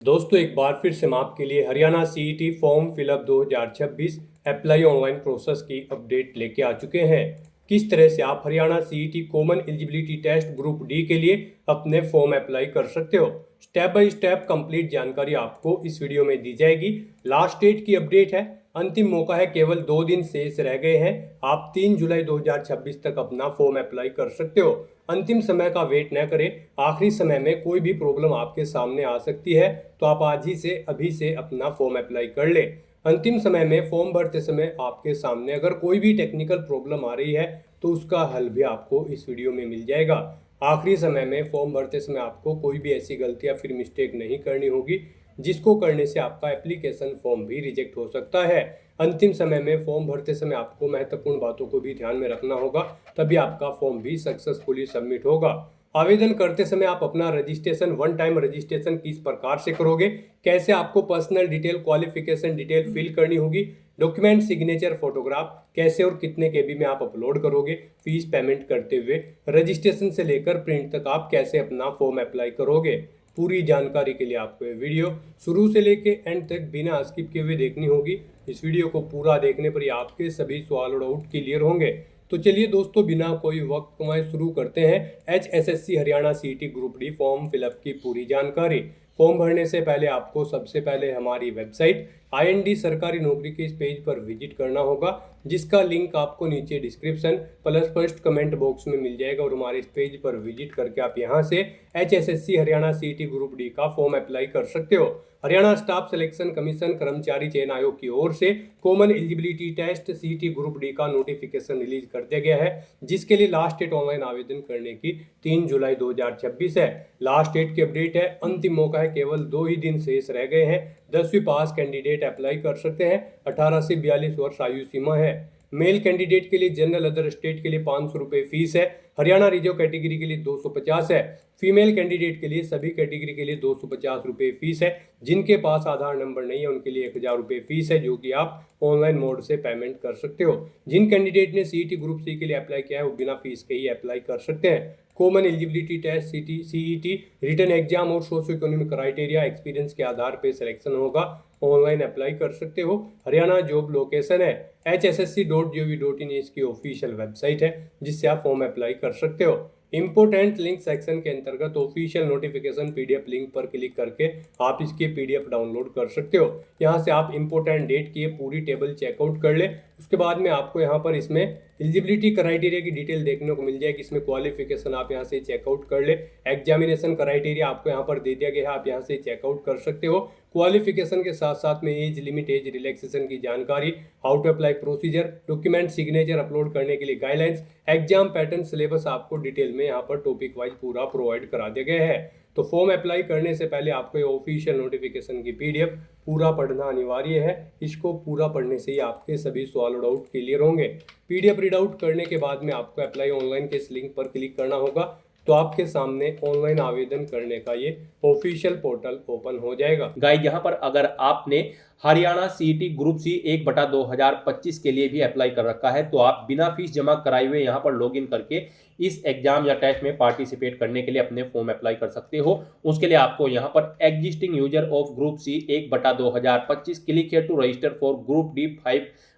दोस्तों एक बार फिर से हम आपके लिए Haryana CET form fill up 2026 apply online process की अपडेट लेके आ चुके हैं। किस तरह से आप Haryana CET common eligibility test group D के लिए अपने फॉर्म अप्लाई कर सकते हो, स्टेप बाय स्टेप कंप्लीट जानकारी आपको इस वीडियो में दी जाएगी। लास्ट डेट की अपडेट है, अंतिम मौका है, केवल 2 दिन शेष रह गए हैं। आप 3 जुलाई 2026 तक अपना फॉर्म अप्लाई कर सकते हो। अंतिम समय का वेट न करें, आखिरी समय में कोई भी प्रॉब्लम आपके सामने आ सकती है, तो आप आज ही से अभी से अपना फॉर्म अप्लाई कर ले। अंतिम समय में फॉर्म भरते समय आपके सामने अगर कोई भी टेक्निकल प्रॉब्लम आ रही है तो उसका हल भी आपको इस वीडियो में मिल जाएगा। आखिरी समय में फॉर्म भरते समय आपको कोई भी ऐसी गलती या फिर मिस्टेक नहीं करनी होगी जिसको करने से आपका एप्लीकेशन फॉर्म भी रिजेक्ट हो सकता है। अंतिम समय में फॉर्म भरते समय आपको महत्वपूर्ण बातों को भी ध्यान में रखना होगा, तभी आपका फॉर्म भी सक्सेसफुली सबमिट होगा। आवेदन करते समय आप अपना रजिस्ट्रेशन वन टाइम रजिस्ट्रेशन किस प्रकार से करोगे, कैसे आपको personal detail qualification detail fill करनी होगी, डॉक्यूमेंट सिग्नेचर फोटोग्राफ कैसे और कितने केबी में आप अपलोड करोगे, फीस पेमेंट करते हुए रजिस्ट्रेशन से लेकर प्रिंट तक आप कैसे अपना फॉर्म अप्लाई करोगे, पूरी जानकारी के लिए आपको ये वीडियो शुरू से लेके एंड तक बिना स्किप किए हुए देखनी होगी। इस वीडियो को पूरा देखने पर ही आपके सभी सवाल और डाउट क्लियर होंगे। तो चलिए दोस्तों बिना कोई वक्त कमाए शुरू करते हैं HSSC Haryana CET group D form fill up की पूरी जानकारी। फॉर्म भरने से पहले आपको सबसे पहले हमारी वेबसाइट IND सरकारी नौकरी के इस पेज पर विजिट करना होगा, जिसका लिंक आपको नीचे description plus first comment box में मिल जाएगा। और हमारे इस पेज पर विजिट करके आप यहां से HSSC Haryana CET group D का फॉर्म अप्लाई कर सकते हो। हरियाणा स्टाफ सिलेक्शन कमीशन कर्मचारी चयन आयोग की ओर से common eligibility test CET group D का नोटिफिकेशन रिलीज कर दिया गया है, जिसके लिए लास्ट डेट ऑनलाइन आवेदन करने की 3 जुलाई 2026 है। लास्ट डेट की अपडेट है, अंतिम मौका है, केवल 2 ही दिन शेष रह गए हैं। 10वीं पास कैंडिडेट अप्लाई कर सकते हैं। 18 से 42 वर्ष आयु सीमा है। मेल कैंडिडेट के लिए जनरल अदर स्टेट के लिए 500 रुपये फीस है। हरियाणा रिजर्व कैटेगरी के लिए 250 है। फीमेल कैंडिडेट के लिए सभी कैटेगरी के लिए 250 रुपये फीस है। जिनके पास आधार नंबर नहीं है उनके लिए 1000 रुपये फीस है, जो कि आप ऑनलाइन मोड से पेमेंट कर सकते हो। जिन कैंडिडेट ने सीईटी ग्रुप सी के लिए अप्लाई किया है वो बिना फीस के ही अप्लाई कर सकते हैं। Common eligibility test CET written exam और सोशो इकोनॉमिक क्राइटेरिया एक्सपीरियंस के आधार पर सिलेक्शन होगा। ऑनलाइन अप्लाई कर सकते हो। हरियाणा जॉब लोकेशन है hssc.gov.in इसकी ऑफिशियल वेबसाइट है, जिससे आप फॉर्म अप्लाई कर सकते हो। इंपोर्टेंट लिंक सेक्शन के अंतर्गत ऑफिशियल नोटिफिकेशन PDF लिंक पर क्लिक करके आप इसके PDF डाउनलोड कर सकते हो। यहाँ से आप इंपोर्टेंट डेट की पूरी टेबल चेकआउट कर ले। उसके बाद में आपको यहाँ पर इसमें एलिजिबिलिटी क्राइटेरिया की डिटेल देखने को मिल जाएगी। इसमें क्वालिफिकेशन आप यहाँ से चेकआउट कर ले। एग्जामिनेशन क्राइटेरिया आपको यहाँ पर दे दिया गया है, आप यहाँ से चेकआउट कर सकते हो। क्वालिफिकेशन के साथ साथ में एज लिमिट, एज रिलैक्सेशन की जानकारी, how to apply procedure, document signature upload करने के लिए गाइडलाइंस, एग्जाम पैटर्न, सिलेबस आपको डिटेल में यहाँ पर टॉपिक वाइज पूरा प्रोवाइड करा दिया गया है। तो फॉर्म अप्लाई करने से पहले आपको ये ऑफिशियल नोटिफिकेशन की PDF पूरा पढ़ना अनिवार्य है। इसको पूरा पढ़ने से ही आपके सभी सवाल और डाउट क्लियर होंगे। PDF रीड आउट करने के बाद में आपको अप्लाई ऑनलाइन के इस लिंक पर क्लिक करना होगा, तो आपके सामने ऑनलाइन आवेदन करने का ये ऑफिशियल पोर्टल ओपन हो जाएगा। गाइस यहाँ पर अगर आपने हरियाणा सीईटी ग्रुप सी 1/2025 के लिए भी अप्लाई कर रखा है तो आप बिना फीस जमा कराए हुए यहाँ पर लॉगिन करके इस एग्जाम या टेस्ट में पार्टिसिपेट करने के लिए अपने फॉर्म अप्लाई कर सकते हो। उसके लिए आपको यहाँ पर existing user of group C 1/2025 click here to register for group D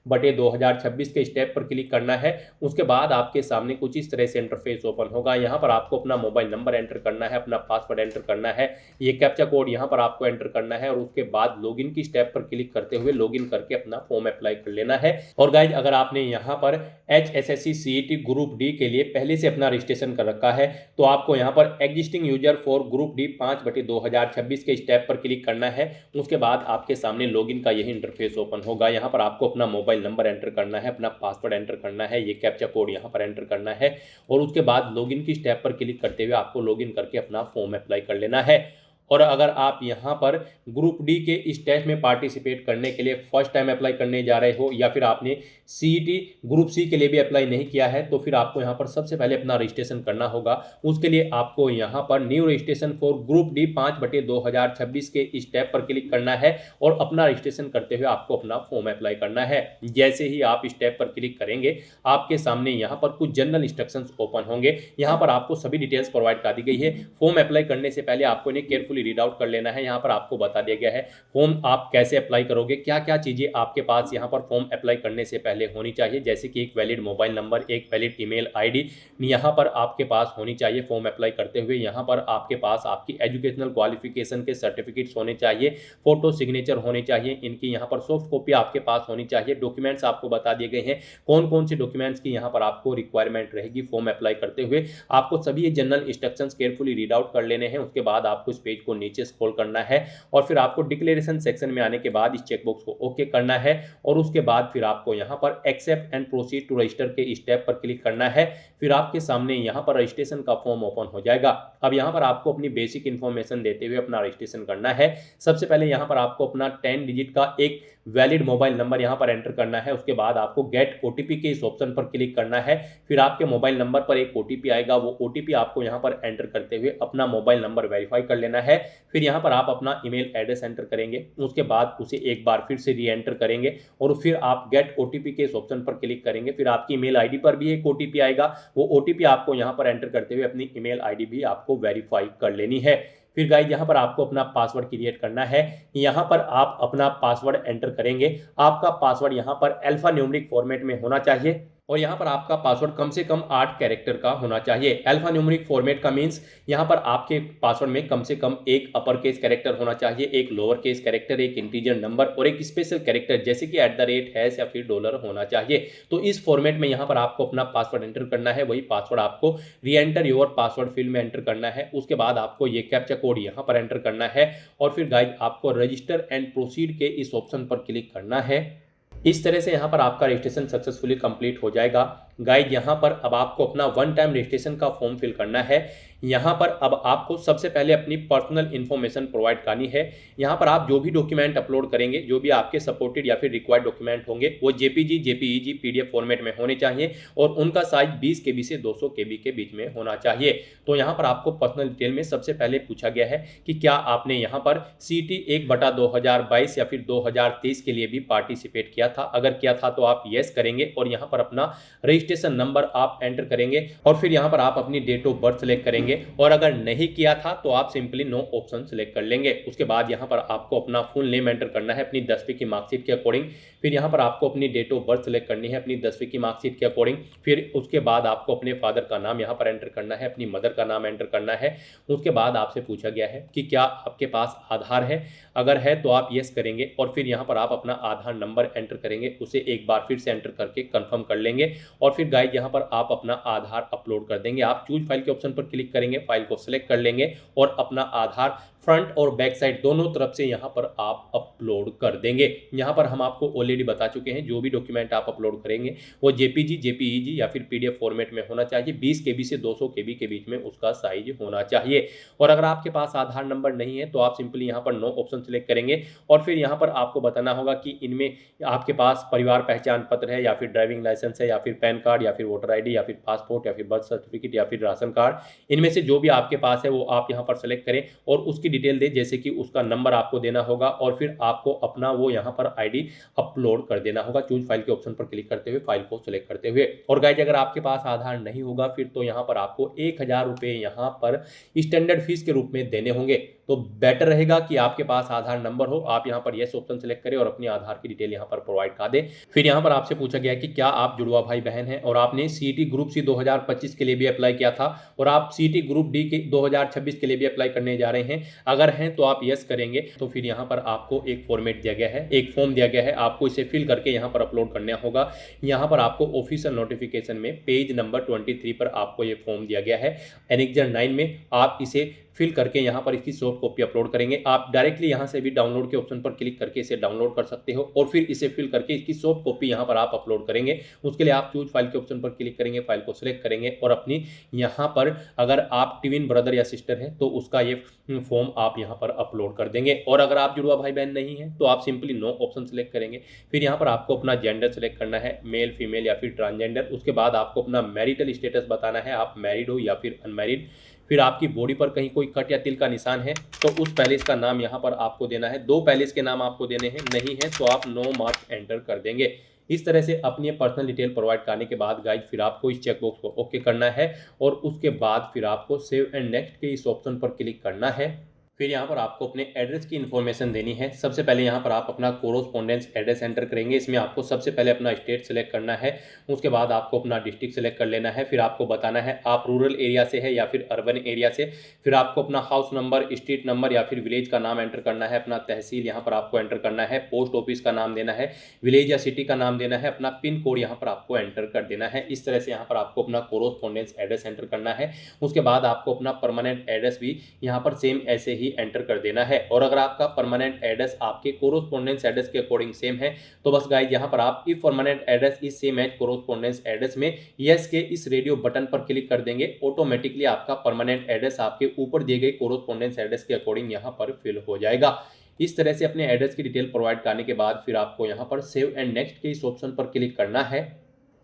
5/2026 के स्टेप पर क्लिक करना है। उसके बाद आपके सामने कुछ इस तरह से इंटरफेस ओपन होगा। यहाँ पर आपको अपना मोबाइल नंबर एंटर करना है, अपना पासवर्ड एंटर करना है, ये कैप्चा कोड यहाँ पर आपको एंटर करना है और उसके बाद लॉगिन की स्टेप पर क्लिक करते हुए लॉगिन करके अपना फॉर्म अप्लाई कर लेना है। और गाइज अगर आपने यहाँ पर HSSC सीईटी ग्रुप डी के लिए पहले से अपना रजिस्ट्रेशन कर रखा है तो आपको यहाँ पर existing user for group D 5/2026 के स्टेप पर क्लिक करना है। उसके बाद आपके सामने लॉगिन का यही इंटरफेस ओपन होगा। यहाँ पर आपको अपना मोबाइल नंबर एंटर करना है, अपना पासवर्ड एंटर करना है, ये कैप्चा कोड यहाँ पर एंटर करना है और उसके बाद लॉगिन की स्टेप पर क्लिक करते हुए आपको लॉगिन करके अपना फॉर्म अप्लाई कर लेना है। और अगर आप यहाँ पर ग्रुप डी के इस टेस्ट में पार्टिसिपेट करने के लिए फर्स्ट टाइम अप्लाई करने जा रहे हो या फिर आपने सीईटी ग्रुप सी के लिए भी अप्लाई नहीं किया है तो फिर आपको यहाँ पर सबसे पहले अपना रजिस्ट्रेशन करना होगा। उसके लिए आपको यहाँ पर new registration for group D 5/2026 के स्टेप पर क्लिक करना है और अपना रजिस्ट्रेशन करते हुए आपको अपना फॉर्म अप्लाई करना है। जैसे ही आप स्टेप पर क्लिक करेंगे आपके सामने यहाँ पर कुछ जनरल इंस्ट्रक्शंस ओपन होंगे। यहाँ पर आपको सभी डिटेल्स प्रोवाइड कर दी गई है। फॉर्म अप्लाई करने से पहले आपको इन्हें केयरफुली केयरफुली रीड आउट कर लेना है। यहाँ पर आपको बता दिया गया है फॉर्म आप कैसे अप्लाई करोगे, क्या क्या चीज़ें आपके पास यहाँ पर फॉर्म अप्लाई करने से पहले होनी चाहिए, जैसे कि एक वैलिड मोबाइल नंबर, एक वैलिड ईमेल आईडी यहाँ पर आपके पास होनी चाहिए फॉर्म अप्लाई करते हुए। यहाँ पर आपके पास आपकी एजुकेशनल क्वालिफिकेशन के सर्टिफिकेट्स होने चाहिए, फोटो सिग्नेचर होने चाहिए, इनकी यहाँ पर सॉफ्ट कॉपी आपके पास होनी चाहिए। डॉक्यूमेंट्स आपको बता दिए गए हैं कौन कौन से डॉक्यूमेंट्स की यहाँ पर आपको रिक्वायरमेंट रहेगी फॉर्म अप्लाई करते हुए। आपको सभी ये general instructions carefully read out कर लेने हैं। उसके बाद आपको इस पेज को नीचे स्क्रॉल करना है और फिर आपको डिक्लेरेशन सेक्शन में आने के बाद इस चेकबॉक्स को ओके करना है और उसके बाद फिर आपको यहाँ पर accept and proceed to register के स्टेप पर क्लिक करना है। फिर आपके सामने यहाँ पर रजिस्ट्रेशन का फॉर्म ओपन हो जाएगा। अब यहाँ पर आपको अपनी बेसिक इन्फॉर्मेशन देते हुए अपना रजिस्ट्रेशन करना है। सबसे पहले यहाँ पर आपको अपना 10 डिजिट का एक वैलिड मोबाइल नंबर यहाँ पर एंटर करना है। उसके बाद आपको गेट ओटीपी के इस ऑप्शन पर क्लिक करना है। फिर आपके मोबाइल नंबर पर एक ओटीपी आएगा, वो ओटीपी आपको यहाँ पर एंटर करते हुए अपना मोबाइल नंबर वेरीफाई कर लेना है। फिर यहाँ पर आप अपना ईमेल एड्रेस एंटर करेंगे, उसके बाद उसे एक बार फिर से री एंटर करेंगे और फिर आप गेट ओटीपी के इस ऑप्शन पर क्लिक करेंगे। फिर आपकी ईमेल आईडी पर भी एक ओटीपी आएगा, वो ओटीपी आपको यहाँ पर एंटर करते हुए अपनी ईमेल आईडी भी आपको वेरीफाई कर लेनी है। फिर गाइस यहाँ पर आपको अपना पासवर्ड क्रिएट करना है। यहाँ पर आप अपना पासवर्ड एंटर करेंगे। आपका पासवर्ड यहाँ पर अल्फा न्यूमेरिक फॉर्मेट में होना चाहिए और यहाँ पर आपका पासवर्ड कम से कम 8 कैरेक्टर का होना चाहिए। अल्फा न्यूमेरिक फॉर्मेट का मीन्स यहाँ पर आपके पासवर्ड में कम से कम एक अपर केस कैरेक्टर होना चाहिए, एक लोअर केस कैरेक्टर, एक इंटीजर नंबर और एक स्पेशल कैरेक्टर जैसे कि @ हैश या फिर डॉलर होना चाहिए। तो इस फॉर्मेट में यहाँ पर आपको अपना पासवर्ड एंटर करना है। वही पासवर्ड आपको री एंटर योर पासवर्ड फील्ड में एंटर करना है। उसके बाद आपको ये कैप्चा कोड यहाँ पर एंटर करना है और फिर गाइस आपको रजिस्टर एंड प्रोसीड के इस ऑप्शन पर क्लिक करना है। इस तरह से यहाँ पर आपका रजिस्ट्रेशन सक्सेसफुली कंप्लीट हो जाएगा। गाइड यहाँ पर अब आपको अपना वन टाइम रजिस्ट्रेशन का फॉर्म फिल करना है। यहाँ पर अब आपको सबसे पहले अपनी पर्सनल इन्फॉर्मेशन प्रोवाइड करनी है। यहाँ पर आप जो भी डॉक्यूमेंट अपलोड करेंगे, जो भी आपके सपोर्टेड या फिर रिक्वायर्ड डॉक्यूमेंट होंगे, वो जेपीजी, जेपीईजी, पीडीएफ फॉर्मेट में होने चाहिए और उनका साइज 20 केबी से 200 केबी के बीच में होना चाहिए। तो यहाँ पर आपको पर्सनल डिटेल में सबसे पहले पूछा गया है कि क्या आपने यहाँ पर CET 1/2022 या फिर 2023 के लिए भी पार्टिसिपेट किया था। अगर किया था तो आप येस करेंगे और यहाँ पर अपना रजिस्ट्रेशन नंबर आप एंटर करेंगे और फिर यहाँ पर आप अपनी डेट ऑफ बर्थ सेलेक्ट करेंगे और अगर नहीं किया था तो आप सिंपली नो ऑप्शन सेलेक्ट कर लेंगे। उसके बाद यहाँ पर आपको अपना फुल नेम एंटर करना है अपनी 10वीं की मार्कशीट के अकॉर्डिंग। फिर यहाँ पर आपको अपनी डेट ऑफ बर्थ सेलेक्ट करनी है अपनी 10वीं की मार्कशीट के अकॉर्डिंग। फिर उसके बाद आपको अपने फादर का नाम यहाँ पर एंटर करना है, अपनी मदर का नाम एंटर करना है। उसके बाद आपसे पूछा गया है कि क्या आपके पास आधार है। अगर है तो आप येस करेंगे और फिर यहाँ पर आप अपना आधार नंबर एंटर करेंगे, उसे एक बार फिर से एंटर करके कंफर्म कर लेंगे और फिर गाइड यहाँ पर आप अपना आधार अपलोड कर देंगे। आप चूज फाइल के ऑप्शन पर क्लिक करेंगे, फाइल को सिलेक्ट कर लेंगे और अपना आधार फ्रंट और बैक साइड दोनों तरफ से यहाँ पर आप अपलोड कर देंगे। यहाँ पर हम आपको ऑलरेडी बता चुके हैं जो भी डॉक्यूमेंट आप अपलोड करेंगे वो जेपीजी, जेपीईजी या फिर पीडीएफ फॉर्मेट में होना चाहिए। 20 केबी से 200 केबी के बीच में उसका साइज होना चाहिए। और अगर आपके पास आधार नंबर नहीं है तो आप सिंपली यहाँ पर नो ऑप्शन सेलेक्ट करेंगे और फिर यहाँ पर आपको बताना होगा कि इनमें आपके पास परिवार पहचान पत्र है या फिर ड्राइविंग लाइसेंस है या फिर पैन कार्ड या फिर वोटर ID या फिर पासपोर्ट या फिर बर्थ सर्टिफिकेट या फिर राशन कार्ड, इनमें से जो भी आपके पास है वो आप यहाँ पर सेलेक्ट करें और उसकी डिटेल दे, जैसे कि उसका नंबर आपको देना होगा और फिर आपको अपना वो यहाँ पर ID अपलोड कर देना होगा। चूज फाइल के ऑप्शन पर क्लिक करते हुए फाइल को सिलेक्ट करते हुए। और गाइज अगर आपके पास आधार नहीं होगा फिर तो यहाँ पर आपको 1000 रुपये यहाँ पर स्टैंडर्ड फीस के रूप में देने होंगे। तो बेटर रहेगा कि आपके पास आधार नंबर हो, आप यहाँ पर येस ऑप्शन सेलेक्ट करें और अपनी आधार की डिटेल यहाँ पर प्रोवाइड कर दें। फिर यहाँ पर आपसे पूछा गया कि क्या आप जुड़वा भाई बहन हैं और आपने CET ग्रुप C 2025 के लिए भी अप्लाई किया था और आप CET ग्रुप D के 2026 के लिए भी अप्लाई करने जा रहे हैं। अगर हैं तो आप यस करेंगे। तो फिर यहाँ पर आपको एक फॉर्मेट दिया गया है, एक फॉर्म दिया गया है, आपको इसे फिल करके यहाँ पर अपलोड करना होगा। यहाँ पर आपको ऑफिशियल नोटिफिकेशन में पेज नंबर 23 पर आपको ये फॉर्म दिया गया है। एनेक्जर 9 में आप इसे फिल करके यहाँ पर इसकी सॉफ्ट कॉपी अपलोड करेंगे। आप डायरेक्टली यहाँ से भी डाउनलोड के ऑप्शन पर क्लिक करके इसे डाउनलोड कर सकते हो और फिर इसे फिल करके इसकी सॉफ्ट कॉपी यहाँ पर आप अपलोड करेंगे। उसके लिए आप चूज फाइल के ऑप्शन पर क्लिक करेंगे, फाइल को सिलेक्ट करेंगे और अपनी यहाँ पर अगर आप ट्विन ब्रदर या सिस्टर है तो उसका ये फॉर्म आप यहाँ पर अपलोड कर देंगे। और अगर आप जुड़वा भाई बहन नहीं है तो आप सिंपली नो ऑप्शन सेलेक्ट करेंगे। फिर यहाँ पर आपको अपना जेंडर सेलेक्ट करना है, मेल, फीमेल या फिर ट्रांसजेंडर। उसके बाद आपको अपना मैरिटल स्टेटस बताना है, आप मैरिड हो या फिर अनमैरिड। फिर आपकी बॉडी पर कहीं कोई कट या तिल का निशान है तो उस पैलेस का नाम यहाँ पर आपको देना है। 2 पैलेस के नाम आपको देने हैं, नहीं है तो आप नो मार्क एंटर कर देंगे। इस तरह से अपनी पर्सनल डिटेल प्रोवाइड करने के बाद गाइज फिर आपको इस चेकबॉक्स को ओके करना है और उसके बाद फिर आपको सेव एंड नेक्स्ट के इस ऑप्शन पर क्लिक करना है। फिर यहाँ पर आपको अपने एड्रेस की इन्फॉर्मेशन देनी है। सबसे पहले यहाँ पर आप अपना कोरोस्पोंडेंस एड्रेस एंटर करेंगे। इसमें आपको सबसे पहले अपना स्टेट सेलेक्ट करना है, उसके बाद आपको अपना डिस्ट्रिक्ट सेलेक्ट कर लेना है। फिर आपको बताना है आप रूरल एरिया से है या फिर अर्बन एरिया से। फिर आपको अपना हाउस नंबर, स्ट्रीट नंबर या फिर विलेज का नाम एंटर करना है, अपना तहसील यहाँ पर आपको एंटर करना है, पोस्ट ऑफिस का नाम देना है, विलेज या सिटी का नाम देना है, अपना पिन कोड यहाँ पर आपको एंटर कर देना है। इस तरह से यहाँ पर आपको अपना कोरोस्पोंडेंस एड्रेस एंटर करना है। उसके बाद आपको अपना परमानेंट एड्रेस भी यहाँ पर सेम ऐसे ही एंटर कर देना है। और अगर आपका परमानेंट एड्रेस आपके कोरोस्पोंडेंस एड्रेस के अकॉर्डिंग सेम है तो बस गाइस यहाँ पर आप if permanent address is same as correspondence address में यस के इस रेडियो बटन पर क्लिक कर देंगे। ऑटोमेटिकली आपका परमानेंट एड्रेस आपके ऊपर दिए गए कोरोस्पोंडेंस एड्रेस के अकॉर्डिंग यहाँ पर फिल हो जाएगा। इस तरह से अपने एड्रेस की डिटेल प्रोवाइड करने के बाद फिर आपको यहाँ पर सेव एंड नेक्स्ट के इस ऑप्शन पर क्लिक करना है।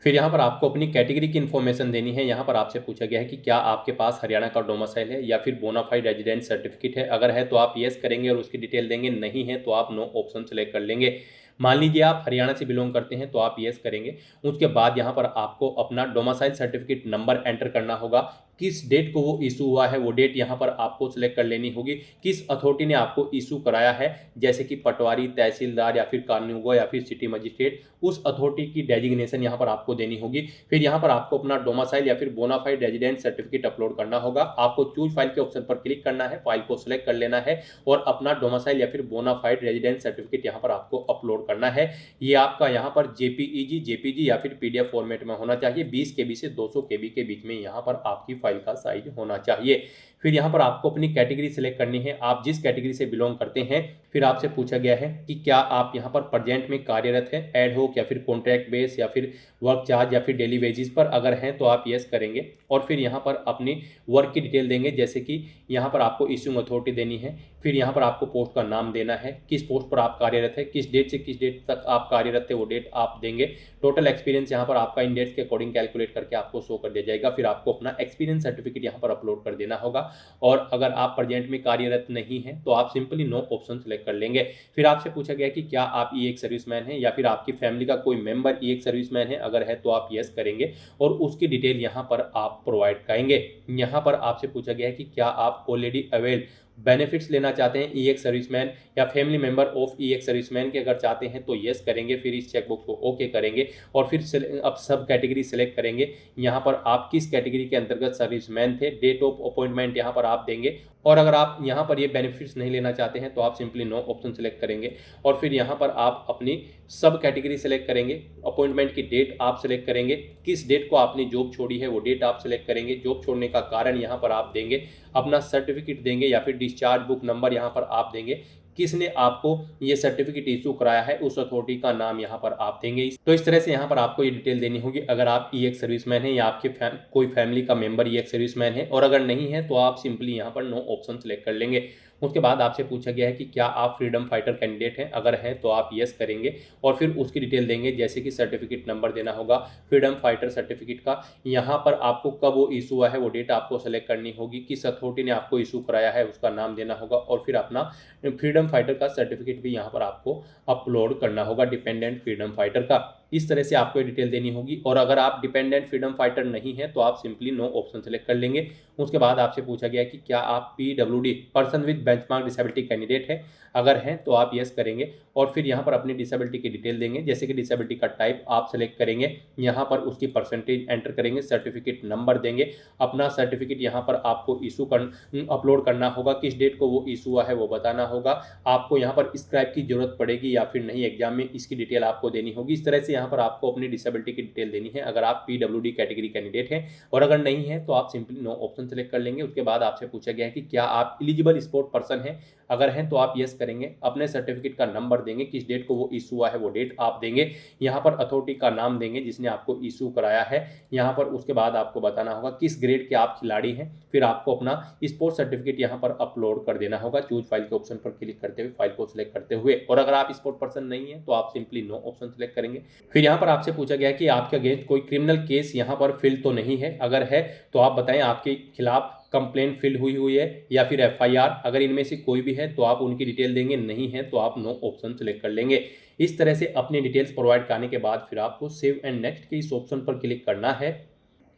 फिर यहाँ पर आपको अपनी कैटेगरी की इन्फॉर्मेशन देनी है। यहाँ पर आपसे पूछा गया है कि क्या आपके पास हरियाणा का डोमिसाइल है या फिर बोनाफाइड रेजिडेंट सर्टिफिकेट है। अगर है तो आप यस करेंगे और उसकी डिटेल देंगे, नहीं है तो आप नो ऑप्शन सेलेक्ट कर लेंगे। मान लीजिए आप हरियाणा से बिलोंग करते हैं तो आप यस करेंगे। उसके बाद यहाँ पर आपको अपना डोमिसाइल सर्टिफिकेट नंबर एंटर करना होगा, किस डेट को वो इशू हुआ है वो डेट यहाँ पर आपको सिलेक्ट कर लेनी होगी, किस अथॉरिटी ने आपको इशू कराया है, जैसे कि पटवारी, तहसीलदार या फिर कानूनगो या फिर सिटी मजिस्ट्रेट, उस अथॉरिटी की डेजिग्नेशन यहाँ पर आपको देनी होगी। फिर यहाँ पर आपको अपना डोमिसाइल या फिर बोनाफाइड रेजिडेंट सर्टिफिकेट अपलोड करना होगा। आपको चूज फाइल के ऑप्शन पर क्लिक करना है, फाइल को सिलेक्ट कर लेना है और अपना डोमिसाइल या फिर बोनाफाइड रेजिडेंट सर्टिफिकेट यहाँ पर आपको अपलोड करना है। ये आपका यहाँ पर जेपीजी या फिर पीडीएफ फॉर्मेट में होना चाहिए। 20 KB से 200 KB के बीच में यहाँ पर आपकी फाइल का साइज होना चाहिए। फिर यहाँ पर आपको अपनी कैटेगरी सिलेक्ट करनी है, आप जिस कैटेगरी से बिलोंग करते हैं। फिर आपसे पूछा गया है कि क्या आप यहाँ पर प्रेजेंट में कार्यरत हैं, एड होक या फिर कॉन्ट्रैक्ट बेस या फिर वर्क चार्ज या फिर डेली वेजेस पर। अगर हैं तो आप यस करेंगे और फिर यहाँ पर अपनी वर्क की डिटेल देंगे, जैसे कि यहाँ पर आपको इश्यूइंग अथॉरिटी देनी है। फिर यहाँ पर आपको पोस्ट का नाम देना है, किस पोस्ट पर आप कार्यरत है, किस डेट से किस डेट तक आप कार्यरत थे वो डेट आप देंगे। टोटल एक्सपीरियंस यहाँ पर आपका इन डेट्स के अकॉर्डिंग कैलकुलेट करके आपको शो कर दिया जाएगा। फिर आपको अपना एक्सपीरियंस सर्टिफिकेट यहाँ पर अपलोड कर देना होगा। और अगर आप प्रेजेंट में कार्यरत नहीं हैं तो आप सिंपली नो ऑप्शन सेलेक्ट कर लेंगे। फिर आपसे पूछा गया कि क्या आप ई एक सर्विसमैन हैं या फिर आपकी फैमिली का कोई मेंबर ई एक सर्विसमैन है। अगर है तो आप यस करेंगे और उसकी डिटेल यहाँ पर आप प्रोवाइड करेंगे। यहाँ पर आपसे पूछा गया है कि क्या आप ऑलरेडी अवेल बेनिफिट्स लेना चाहते हैं ई एक सर्विसमैन या फैमिली मेंबर ऑफ ई एक सर्विसमैन के। अगर चाहते हैं तो यस करेंगे, फिर इस चेकबॉक्स को ओके करेंगे और फिर अब सब कैटेगरी सेलेक्ट करेंगे। यहाँ पर आप किस कैटेगरी के अंतर्गत सर्विसमैन थे, डेट ऑफ अपॉइंटमेंट यहाँ पर आप देंगे। और अगर आप यहाँ पर ये बेनिफिट्स नहीं लेना चाहते हैं तो आप सिंपली नो ऑप्शन सेलेक्ट करेंगे और फिर यहाँ पर आप अपनी सब कैटेगरी सेलेक्ट करेंगे। अपॉइंटमेंट की डेट आप सेलेक्ट करेंगे, किस डेट को आपने जॉब छोड़ी है वो डेट आप सेलेक्ट करेंगे, जॉब छोड़ने का कारण यहाँ पर आप देंगे, अपना सर्टिफिकेट देंगे या फिर डिस्चार्ज बुक नंबर यहाँ पर आप देंगे, किसने आपको ये सर्टिफिकेट इशू कराया है उस अथॉरिटी का नाम यहाँ पर आप देंगे। तो इस तरह से यहाँ पर आपको ये डिटेल देनी होगी अगर आप ई एक सर्विसमैन है या आपके कोई फैमिली का मेंबर ई एक सर्विसमैन है। और अगर नहीं है तो आप सिंपली यहाँ पर नो ऑप्शन सेलेक्ट कर लेंगे। उसके बाद आपसे पूछा गया है कि क्या आप फ्रीडम फाइटर कैंडिडेट हैं। अगर हैं तो आप यस करेंगे और फिर उसकी डिटेल देंगे, जैसे कि सर्टिफिकेट नंबर देना होगा फ्रीडम फाइटर सर्टिफिकेट का। यहाँ पर आपको कब वो इशू हुआ है वो डेट आपको सेलेक्ट करनी होगी, किस अथॉरिटी ने आपको इशू कराया है उसका नाम देना होगा और फिर अपना फ्रीडम फाइटर का सर्टिफिकेट भी यहाँ पर आपको अपलोड करना होगा, डिपेंडेंट फ्रीडम फाइटर का। इस तरह से आपको डिटेल देनी होगी। और अगर आप डिपेंडेंट फ्रीडम फाइटर नहीं है तो आप सिंपली नो ऑप्शन सेलेक्ट कर लेंगे। उसके बाद आपसे पूछा गया है कि क्या आप PWD person with benchmark disability candidate है। अगर हैं तो आप यस करेंगे और फिर यहाँ पर अपनी डिसेबिलिटी की डिटेल देंगे, जैसे कि डिसेबिलिटी का टाइप आप सेलेक्ट करेंगे, यहाँ पर उसकी परसेंटेज एंटर करेंगे, सर्टिफिकेट नंबर देंगे, अपना सर्टिफिकेट यहाँ पर आपको इशू अपलोड करना होगा, किस डेट को वो इशू हुआ है वो बताना होगा। आपको यहाँ पर स्क्राइब की जरूरत पड़ेगी या फिर नहीं एग्जाम में, इसकी डिटेल आपको देनी होगी। इस तरह से यहाँ पर आपको अपनी डिसेबिलिटी की डिटेल देनी है अगर आप PWD कैटेगरी कैंडिडेट हैं। और अगर नहीं है तो आप सिंपली नो ऑप्शन सेलेक्ट कर लेंगे। उसके बाद आपसे पूछा गया है कि क्या आप एलिजिबल स्पोर्ट पर्सन हैं। अगर हैं तो आप यस करेंगे, अपने सर्टिफिकेट का नंबर देंगे, किस डेट को वो इशू हुआ है वो डेट आप देंगे, यहाँ पर अथॉरिटी का नाम देंगे जिसने आपको इशू कराया है यहाँ पर। उसके बाद आपको बताना होगा किस ग्रेड के आप खिलाड़ी हैं, फिर आपको अपना स्पोर्ट सर्टिफिकेट यहाँ पर अपलोड कर देना होगा, चूज फाइल के ऑप्शन पर क्लिक करते हुए, फाइल को सिलेक्ट करते हुए। और अगर आप स्पोर्ट पर्सन नहीं है तो आप सिंपली नो ऑप्शन सेलेक्ट करेंगे। फिर यहाँ पर आपसे पूछा गया कि आपके अगेंस्ट कोई क्रिमिनल केस यहाँ पर फिल तो नहीं है। अगर है तो आप बताएं आपके खिलाफ कंप्लेंट फिल हुई है या फिर FIR। अगर इनमें से कोई भी है तो आप उनकी डिटेल देंगे, नहीं है तो आप नो ऑप्शन सेलेक्ट कर लेंगे। इस तरह से अपनी डिटेल्स प्रोवाइड करने के बाद फिर आपको सेव एंड नेक्स्ट के इस ऑप्शन पर क्लिक करना है।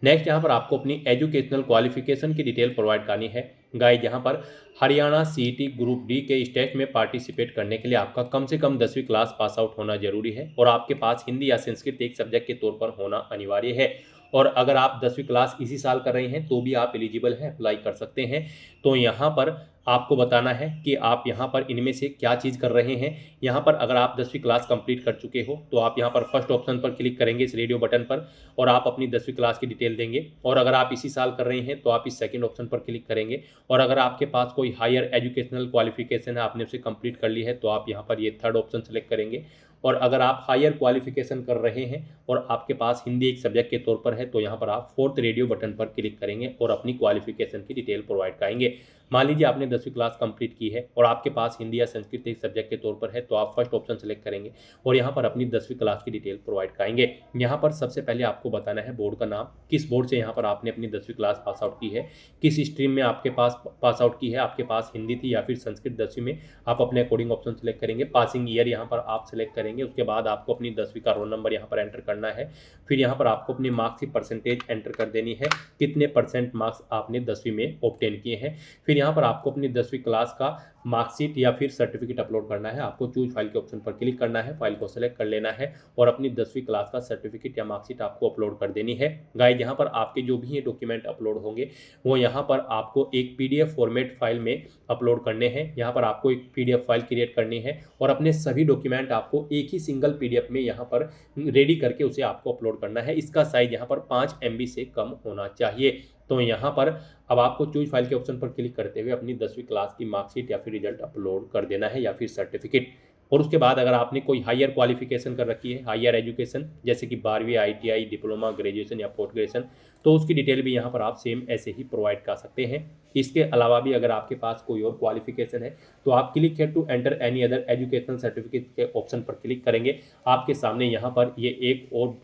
नेक्स्ट यहाँ पर आपको अपनी एजुकेशनल क्वालिफिकेशन की डिटेल प्रोवाइड करनी है। गाइस यहाँ पर हरियाणा सीईटी ग्रुप डी के इस टेस्ट में पार्टिसिपेट करने के लिए आपका कम से कम 10वीं क्लास पास आउट होना जरूरी है और आपके पास हिंदी या संस्कृत एक सब्जेक्ट के तौर पर होना अनिवार्य है। और अगर आप 10वीं क्लास इसी साल कर रहे हैं तो भी आप एलिजिबल हैं, अप्लाई कर सकते हैं। तो यहाँ पर आपको बताना है कि आप यहाँ पर इनमें से क्या चीज़ कर रहे हैं। यहाँ पर अगर आप 10वीं क्लास कंप्लीट कर चुके हो तो आप यहाँ पर फर्स्ट ऑप्शन पर क्लिक करेंगे इस रेडियो बटन पर और आप अपनी 10वीं क्लास की डिटेल देंगे। और अगर आप इसी साल कर रहे हैं तो आप इस सेकंड ऑप्शन पर क्लिक करेंगे। और अगर आपके पास कोई हायर एजुकेशनल क्वालिफिकेशन है, आपने उसे कंप्लीट कर ली है, तो आप यहाँ पर ये थर्ड ऑप्शन सेलेक्ट करेंगे। और अगर आप हायर क्वालिफिकेशन कर रहे हैं और आपके पास हिंदी एक सब्जेक्ट के तौर पर है तो यहाँ पर आप फोर्थ रेडियो बटन पर क्लिक करेंगे और अपनी क्वालिफिकेशन की डिटेल प्रोवाइड कराएंगे। मान लीजिए आपने 10वीं क्लास कंप्लीट की है और आपके पास हिंदी या संस्कृत एक सब्जेक्ट के तौर पर है तो आप फर्स्ट ऑप्शन सेलेक्ट करेंगे और यहाँ पर अपनी 10वीं क्लास की डिटेल प्रोवाइड कराएंगे। यहाँ पर सबसे पहले आपको बताना है बोर्ड का नाम, किस बोर्ड से यहाँ पर आपने अपनी 10वीं क्लास पास आउट की है, किस स्ट्रीम में आपके पास पास आउट की है, आपके पास हिंदी थी या फिर संस्कृत। 10वीं में आप अपने अकॉर्डिंग ऑप्शन सेलेक्ट करेंगे। पासिंग ईयर यहाँ पर आप सेलेक्ट करेंगे। उसके बाद आपको अपनी 10वीं का रोल नंबर यहाँ पर एंटर करना है। फिर यहाँ पर आपको अपनी मार्क्स की परसेंटेज एंटर कर देनी है, कितने % मार्क्स आपने 10वीं में ऑब्टेन किए हैं। फिर यहाँ पर आपको अपनी 10वीं क्लास का मार्कशीट या फिर सर्टिफिकेट अपलोड करना है। आपको चूज फाइल के ऑप्शन पर क्लिक करना है, फाइल को सेलेक्ट कर लेना है और अपनी 10वीं क्लास का सर्टिफिकेट या मार्कशीट आपको अपलोड कर देनी है। गाइस यहाँ पर आपके जो भी ये डॉक्यूमेंट अपलोड होंगे वो यहाँ पर आपको एक PDF फॉर्मेट फाइल में अपलोड करने हैं। यहाँ पर आपको एक PDF फाइल क्रिएट करनी है और अपने सभी डॉक्यूमेंट आपको एक ही सिंगल PDF में यहाँ पर रेडी करके उसे आपको अपलोड करना है। इसका साइज यहाँ पर 5 MB से कम होना चाहिए। तो यहाँ पर अब आपको चूज फाइल के ऑप्शन पर क्लिक करते हुए अपनी 10वीं क्लास की मार्कशीट या फिर रिजल्ट अपलोड कर देना है या फिर सर्टिफिकेट। और उसके बाद अगर आपने कोई हायर क्वालिफिकेशन कर रखी है, हायर एजुकेशन जैसे कि 12वीं ITI, डिप्लोमा, ग्रेजुएशन या पोस्ट ग्रेजुएशन, तो उसकी डिटेल भी यहाँ पर आप सेम ऐसे ही प्रोवाइड कर सकते हैं। इसके अलावा भी अगर आपके पास कोई और क्वालिफिकेशन है तो आप click here to enter any other educational certificate के ऑप्शन पर क्लिक करेंगे। आपके सामने यहाँ पर ये एक और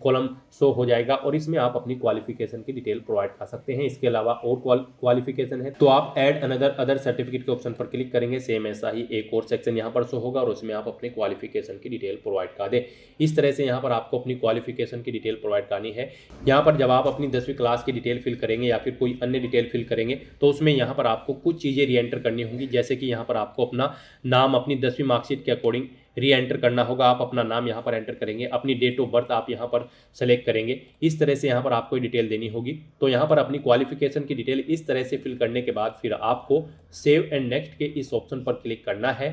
कॉलम शो हो जाएगा और इसमें आप अपनी क्वालिफिकेशन की डिटेल प्रोवाइड कर सकते हैं। इसके अलावा और क्वालिफिकेशन है तो आप ऐड अनदर अदर सर्टिफिकेट के ऑप्शन पर क्लिक करेंगे। सेम ऐसा ही एक और सेक्शन यहाँ पर शो होगा और उसमें आप अपने क्वालिफिकेशन की डिटेल प्रोवाइड कर दें। इस तरह से यहाँ पर आपको अपनी क्वालिफिकेशन की डिटेल प्रोवाइड करनी है। यहाँ पर जब आप अपनी 10वीं क्लास की डिटेल फिल करेंगे या फिर कोई अन्य डिटेल फिल करेंगे तो उसमें यहाँ पर आपको कुछ चीज़ें री एंटर करनी होंगी, जैसे कि यहाँ पर आपको अपना नाम अपनी 10वीं मार्कशीट के अकॉर्डिंग री एंटर करना होगा। आप अपना नाम यहाँ पर एंटर करेंगे, अपनी डेट ऑफ बर्थ आप यहाँ पर सेलेक्ट करेंगे। इस तरह से यहाँ पर आपको डिटेल देनी होगी। तो यहाँ पर अपनी क्वालिफिकेशन की डिटेल इस तरह से फिल करने के बाद फिर आपको सेव एंड नेक्स्ट के इस ऑप्शन पर क्लिक करना है।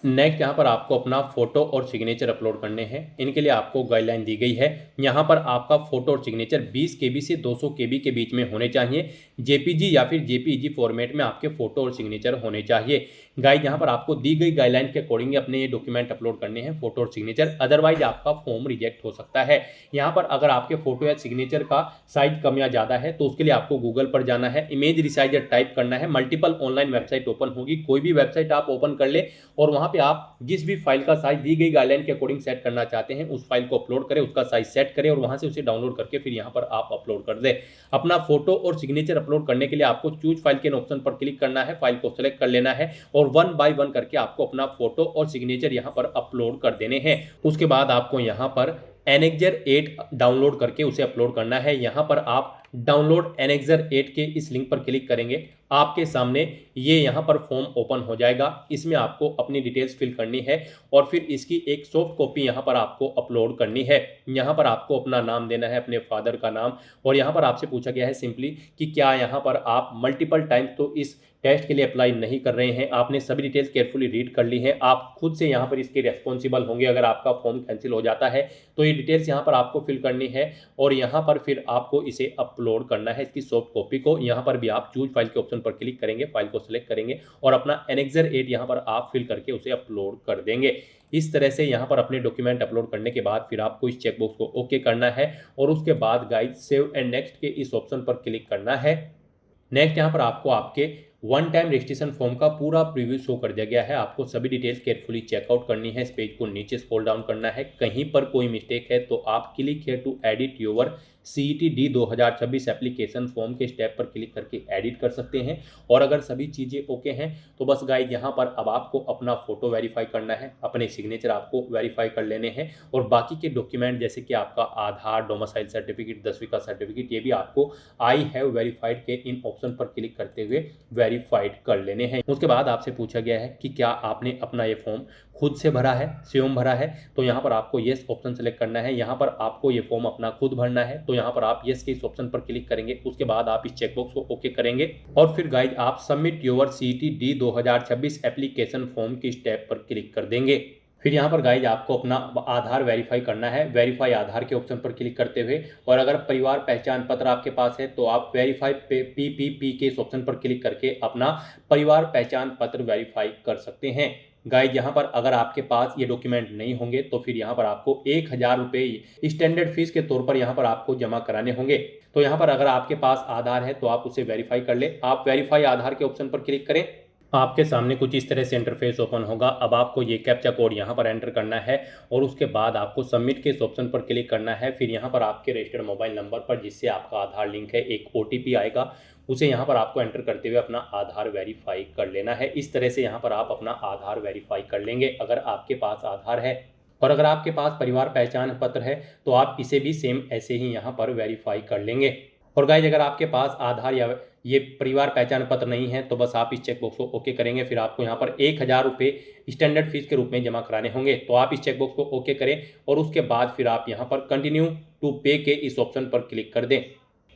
नेक्स्ट यहाँ पर आपको अपना फोटो और सिग्नेचर अपलोड करने हैं। इनके लिए आपको गाइडलाइन दी गई है। यहाँ पर आपका फोटो और सिग्नेचर 20 KB से 200 KB के बीच में होने चाहिए। JPG या फिर JPEG फॉर्मेट में आपके फोटो और सिग्नेचर होने चाहिए। गाइड यहाँ पर आपको दी गई गाइडलाइन के अकॉर्डिंग अपने ये डॉक्यूमेंट अपलोड करने हैं, फोटो और सिग्नेचर, अदरवाइज आपका फॉर्म रिजेक्ट हो सकता है। यहाँ पर अगर आपके फोटो या सिग्नेचर का साइज कम या ज़्यादा है तो उसके लिए आपको गूगल पर जाना है, इमेज रिसाइजर टाइप करना है। मल्टीपल ऑनलाइन वेबसाइट ओपन होगी, कोई भी वेबसाइट आप ओपन कर ले और वहाँ पे आप जिस भी फाइल का साइज दी गई गाइडलाइन के अकॉर्डिंग सेट करना चाहते हैं उस फाइल को अपलोड करें, उसका साइज सेट करें और वहाँ से उसे डाउनलोड करके फिर यहाँ पर आप अपलोड कर दें। अपना फोटो और सिग्नेचर अपलोड करने के लिए आपको चूज फाइल के ऑप्शन पर क्लिक करना है, फाइल को सेलेक्ट कर लेना है और 1 by 1 करके आपको अपना फोटो और सिग्नेचर यहाँ पर अपलोड कर देने हैं। उसके बाद आपको यहाँ पर एनेक्जर 8 डाउनलोड करके उसे अपलोड करना है। यहाँ पर आप डाउनलोड एनेक्जर 8 के इस लिंक पर क्लिक करेंगे, आपके सामने ये यहाँ पर फॉर्म ओपन हो जाएगा। इसमें आपको अपनी डिटेल्स फिल करनी है और फिर इसकी एक सॉफ्ट कॉपी यहाँ पर आपको अपलोड करनी है। यहाँ पर आपको अपना नाम देना है, अपने फादर का नाम, और यहाँ पर आपसे पूछा गया है सिंपली कि क्या यहाँ पर आप मल्टीपल टाइम्स तो इस टेस्ट के लिए अप्लाई नहीं कर रहे हैं। आपने सभी डिटेल्स केयरफुली रीड कर ली हैं, आप खुद से यहाँ पर इसके रेस्पॉन्सिबल होंगे। अगर आपका फॉर्म कैंसिल हो जाता है तो ये डिटेल्स यहाँ पर आपको फिल करनी है और यहाँ पर फिर आपको इसे अपलोड करना है, इसकी सॉफ्ट कॉपी को। यहाँ पर भी आप चूज फाइल के ऑप्शन पर क्लिक करेंगे, फाइल को सिलेक्ट करेंगे और अपना एनेक्जर 8 यहाँ पर आप फिल करके उसे अपलोड कर देंगे। इस तरह से यहाँ पर अपने डॉक्यूमेंट अपलोड करने के बाद फिर आपको इस चेकबॉक्स को ओके करना है और उसके बाद गाइड सेव एंड नेक्स्ट के इस ऑप्शन पर क्लिक करना है। नेक्स्ट यहाँ पर आपको आपके 1 टाइम रजिस्ट्रेशन फॉर्म का पूरा प्रीव्यू शो कर दिया गया है। आपको सभी डिटेल्स केयरफुली चेकआउट करनी है, इस पेज को नीचे स्क्रॉल डाउन करना है। कहीं पर कोई मिस्टेक है तो आप click here to edit your CET D 2026 application form के स्टेप पर क्लिक करके एडिट कर सकते हैं। और अगर सभी चीज़ें ओके हैं तो बस गाइज यहाँ पर अब आपको अपना फोटो वेरीफाई करना है, अपने सिग्नेचर आपको वेरीफाई कर लेने हैं और बाकी के डॉक्यूमेंट जैसे कि आपका आधार, डोमिसाइल सर्टिफिकेट, 10वीं का सर्टिफिकेट, ये भी आपको आई हैव वेरीफाइड के इन ऑप्शन पर क्लिक करते हुए वेरीफाइड कर लेने हैं। उसके बाद आपसे पूछा गया है कि क्या आपने अपना ये फॉर्म खुद से भरा है, स्वयं भरा है, तो यहाँ पर आपको येस ऑप्शन सेलेक्ट करना है। यहाँ पर आपको ये फॉर्म अपना खुद भरना है तो यहाँ पर आप येस के इस ऑप्शन पर क्लिक करेंगे। उसके बाद आप इस चेकबॉक्स को ओके करेंगे और फिर गाइज आप submit your CET D 2026 application form की स्टेप पर क्लिक कर देंगे। फिर यहाँ पर गाइज आपको अपना आधार वेरीफाई करना है। वेरीफाई आधार के ऑप्शन पर क्लिक करते हुए और अगर परिवार पहचान पत्र आपके पास है तो आप वेरीफाई PPP के इस ऑप्शन पर क्लिक करके अपना परिवार पहचान पत्र वेरीफाई कर सकते हैं। गाइज यहाँ पर अगर आपके पास ये डॉक्यूमेंट नहीं होंगे तो फिर यहाँ पर आपको 1000 रुपये स्टैंडर्ड फीस के तौर पर यहाँ पर आपको जमा कराने होंगे। तो यहाँ पर अगर आपके पास आधार है तो आप उसे वेरीफाई कर ले। आप वेरीफाई आधार के ऑप्शन पर क्लिक करें, आपके सामने कुछ इस तरह से इंटरफेस ओपन होगा। अब आपको ये कैप्चा कोड यहाँ पर एंटर करना है और उसके बाद आपको सबमिट के इस ऑप्शन पर क्लिक करना है। फिर यहाँ पर आपके रजिस्टर्ड मोबाइल नंबर पर जिससे आपका आधार लिंक है एक OTP आएगा, उसे यहाँ पर आपको एंटर करते हुए अपना आधार वेरीफाई कर लेना है। इस तरह से यहाँ पर आप अपना आधार वेरीफाई कर लेंगे अगर आपके पास आधार है। और अगर आपके पास परिवार पहचान पत्र है तो आप इसे भी सेम ऐसे ही यहाँ पर वेरीफाई कर लेंगे। और गाइज अगर आपके पास आधार या ये परिवार पहचान पत्र नहीं है तो बस आप इस चेकबॉक्स को ओके करेंगे। फिर आपको यहाँ पर 1000 रुपये स्टैंडर्ड फीस के रूप में जमा कराने होंगे तो आप इस चेकबॉक्स को ओके करें और उसके बाद फिर आप यहाँ पर कंटिन्यू टू पे के इस ऑप्शन पर क्लिक कर दें।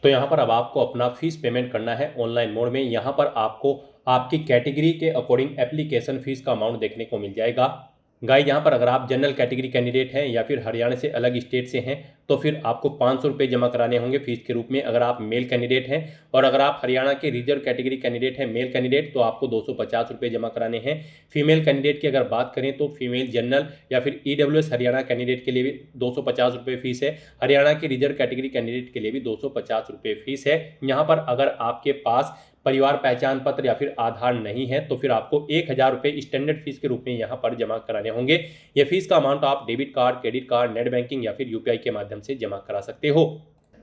तो यहाँ पर अब आपको अपना फीस पेमेंट करना है ऑनलाइन मोड में। यहाँ पर आपको आपकी कैटेगरी के अकॉर्डिंग एप्लीकेशन फीस का अमाउंट देखने को मिल जाएगा। गाइज यहाँ पर अगर आप जनरल कैटेगरी कैंडिडेट हैं या फिर हरियाणा से अलग स्टेट से हैं तो फिर आपको 500 रुपये जमा कराने होंगे फीस के रूप में अगर आप मेल कैंडिडेट हैं। और अगर आप हरियाणा के रिजर्व कैटेगरी कैंडिडेट हैं मेल कैंडिडेट तो आपको 250 रुपये जमा कराने हैं। फीमेल कैंडिडेट की अगर बात करें तो फीमेल जनरल या फिर EWS हरियाणा कैंडिडेट के लिए भी 250 रुपये फीस है। हरियाणा के रिजर्व कैटेगरी कैंडिडेट के लिए भी 250 रुपये फीस है। यहाँ पर अगर आपके पास परिवार पहचान पत्र या फिर आधार नहीं है तो फिर आपको 1000 रुपये स्टैंडर्ड फीस के रूप में यहाँ पर जमा कराने होंगे। ये फीस का अमाउंट आप debit card, credit card, net banking या फिर UPI के माध्यम से जमा करा सकते हो।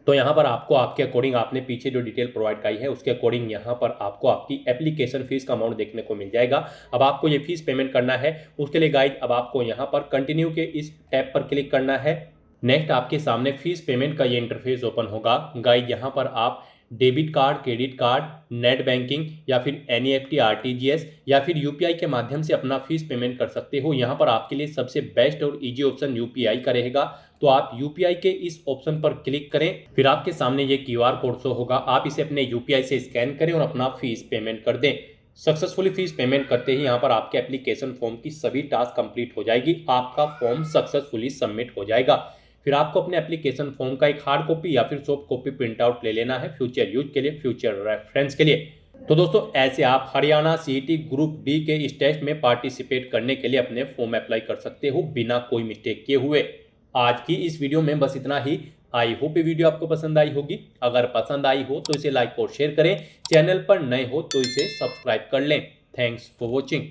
तो यहाँ पर आपको आपके अकॉर्डिंग आपने पीछे जो डिटेल प्रोवाइड कराई है उसके अकॉर्डिंग यहाँ पर आपको आपकी एप्लीकेशन फीस का अमाउंट देखने को मिल जाएगा। अब आपको ये फीस पेमेंट करना है। उसके लिए गाइड अब आपको यहाँ पर कंटिन्यू के इस टैब पर क्लिक करना है। नेक्स्ट आपके सामने फीस पेमेंट का ये इंटरफेस ओपन होगा। गाइड यहाँ पर आप debit card, credit card, net banking या फिर NEFT, RTGS या फिर UPI के माध्यम से अपना फीस पेमेंट कर सकते हो। यहाँ पर आपके लिए सबसे बेस्ट और इजी ऑप्शन UPI का रहेगा तो आप UPI के इस ऑप्शन पर क्लिक करें। फिर आपके सामने ये QR कोड शो होगा, आप इसे अपने UPI से स्कैन करें और अपना फीस पेमेंट कर दें। सक्सेसफुली फीस पेमेंट करते ही यहाँ पर आपके एप्लीकेशन फॉर्म की सभी टास्क कंप्लीट हो जाएगी, आपका फॉर्म सक्सेसफुली सबमिट हो जाएगा। फिर आपको अपने एप्लीकेशन फॉर्म का एक हार्ड कॉपी या फिर सॉफ्ट कॉपी प्रिंट आउट ले लेना है फ्यूचर यूज के लिए, फ्यूचर रेफरेंस के लिए। तो दोस्तों ऐसे आप हरियाणा CET ग्रुप D के इस टेस्ट में पार्टिसिपेट करने के लिए अपने फॉर्म अप्लाई कर सकते हो बिना कोई मिस्टेक किए हुए। आज की इस वीडियो में बस इतना ही। आई होप ये वीडियो आपको पसंद आई होगी। अगर पसंद आई हो तो इसे लाइक और शेयर करें। चैनल पर नए हो तो इसे सब्सक्राइब कर लें। Thanks for watching.